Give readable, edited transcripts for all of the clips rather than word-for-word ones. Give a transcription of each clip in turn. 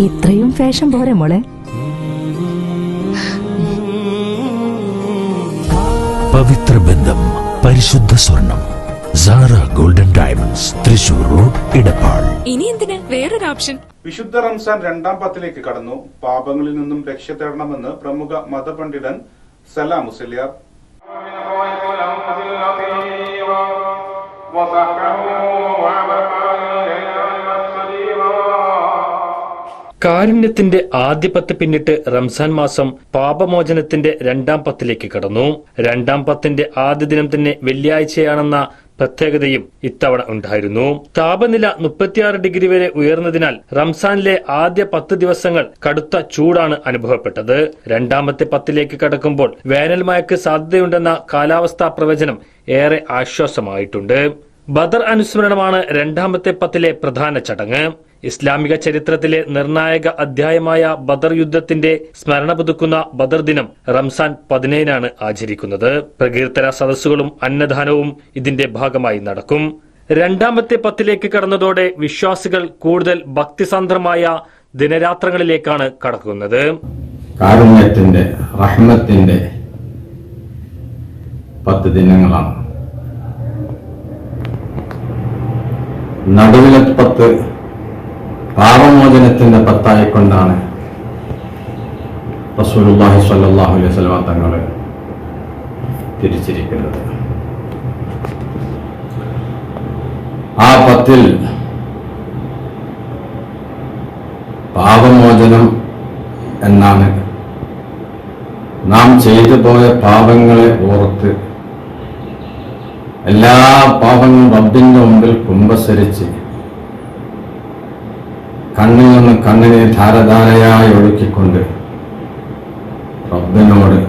ഇത്രയും ഫാഷൻ പോരെ മോളെ? പവിത്ര ബന്ധം, പരിശുദ്ധ സ്വർണം. Sara golden diamonds, Thrissur road, Edappal. ഇനി എന്തിന് വേറൊരു ഓപ്ഷൻ? വിശുദ്ധ റംസാൻ രണ്ടാം പത്തിലേക്ക് കടന്നു. പാപങ്ങളിൽ നിന്നും രക്ഷ തേടണമെന്ന് പ്രമുഖ മതപണ്ഡിതൻ സലാം മുസ്ലിയാർ. കാരുണ്യത്തിന്റെ ആദ്യ പത്ത് പിന്നിട്ട് റംസാൻ മാസം പാപമോചനത്തിന്റെ രണ്ടാം പത്തിലേക്ക് കടന്നു. രണ്ടാം പത്തിന്റെ ആദ്യ ദിനം തന്നെ വെള്ളിയാഴ്ചയാണെന്ന പ്രത്യേകതയും ഇത്തവണ ഉണ്ടായിരുന്നു. താപനില 36 ഡിഗ്രി വരെ ഉയർന്നതിനാൽ റംസാനിലെ ആദ്യ 10 ദിവസങ്ങൾ കടുത്ത ചൂടാണ് അനുഭവപ്പെട്ടത്. രണ്ടാമത്തെ പത്തിലേക്ക് കടക്കുമ്പോൾ വേനൽ മഴയ്ക്ക് സാധ്യതയുണ്ടെന്ന കാലാവസ്ഥാ പ്രവചനം ഏറെ ആശ്വാസമായിട്ടുണ്ട്. ബദർ അനുസ്മരണമാണ് രണ്ടാമത്തെ പത്തിലെ പ്രധാന ചടങ്ങ്. ഇസ്ലാമിക ചരിത്രത്തിലെ നിർണായക അധ്യായമായ ബദർ യുദ്ധത്തിന്റെ സ്മരണ പുതുക്കുന്ന ബദർ ദിനം റംസാൻ 15 ആചരിക്കുന്നത്. പ്രകീർത്തന സദസ്സുകളും അന്നദാനവും ഇതിന്റെ ഭാഗമായി നടക്കും. രണ്ടാമത്തെ പത്തിലേക്ക് കടന്നതോടെ വിശ്വാസികൾ കൂടുതൽ ഭക്തിസാന്ദ്രമായ ദിനരാത്രങ്ങളിലേക്കാണ് കടക്കുന്നത്. കാരുണ്യത്തിന്റെ, റഹ്മത്തിന്റെ 10 ദിനങ്ങളാണ്. നടുവിലെ 10 പാപമോചനത്തിന്റെ 10 ആയിക്കൊണ്ടാണ് റസൂലുള്ളാഹി സ്വല്ലല്ലാഹു അലൈഹി വസല്ലം തങ്ങൾ തിരിച്ചിരിക്കുന്നത്. ആ 10 പാപമോചനം എന്നാണ് നാം ചെയ്തു പോയ പാപങ്ങളെ ഓർത്ത് എല്ലാ പാപങ്ങളും റബ്ബിന്റെ മുമ്പിൽ കുമ്പസരിച്ച് കണ്ണിൽ നിന്ന് കണ്ണിനെ ധാരധാരയായി ഒഴുക്കിക്കൊണ്ട് റബ്ബിനോട്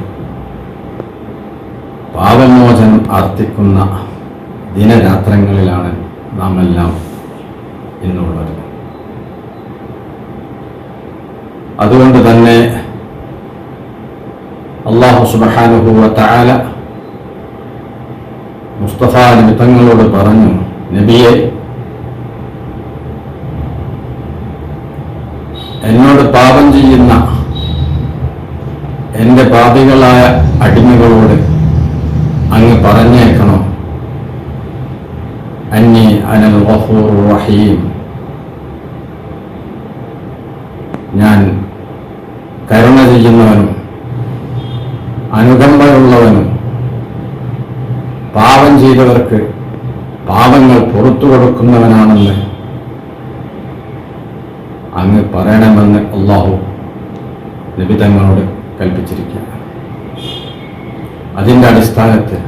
പാപമോചനം അർത്ഥിക്കുന്ന ദിനരാത്രങ്ങളിലാണ് നാം എല്ലാം ഇന്നുള്ളത്. അതുകൊണ്ട് തന്നെ അല്ലാഹു സുബ്ഹാനഹു വ തആല മുസ്തഫ നബി തങ്ങളോട് പറഞ്ഞു, നബിയെ, എന്നോട് പാപം ചെയ്യുന്ന എന്റെ പാപികളായ അടിമകളോട് അങ്ങ് പറഞ്ഞേക്കണം, അന്നി അനൽ ഗഫൂറുർ റഹീം, ഞാൻ കരുണ ചെയ്യുന്നവനും അനുകമ്പയുള്ളവനും പാപം ചെയ്തവർക്ക് പാപങ്ങൾ പുറത്തു കൊടുക്കുന്നവനാണെന്ന് അങ്ങ് പറയണമെന്ന് അല്ലാഹു നബി തങ്ങളോട് കൽപ്പിച്ചിരിക്കുകയാണ്. അതിൻ്റെ അടിസ്ഥാനത്തിൽ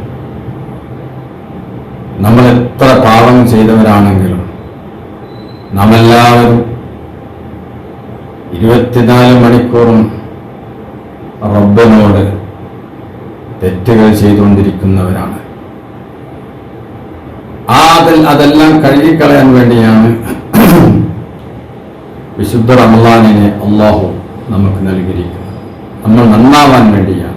നമ്മൾ എത്ര പാപം ചെയ്തവരാണെങ്കിലും നാമെല്ലാവരും 24 മണിക്കൂറും റബ്ബിനോട് തെറ്റുകൾ ചെയ്തുകൊണ്ടിരിക്കുന്നവരാണ്. അതെല്ലാം കഴുകിക്കളയാൻ വേണ്ടിയാണ് വിശുദ്ധ റമളാനിനെ അല്ലാഹു നമുക്ക് നൽകിയിരിക്കുന്നത്. നമ്മൾ നന്നാവാൻ വേണ്ടിയാണ്.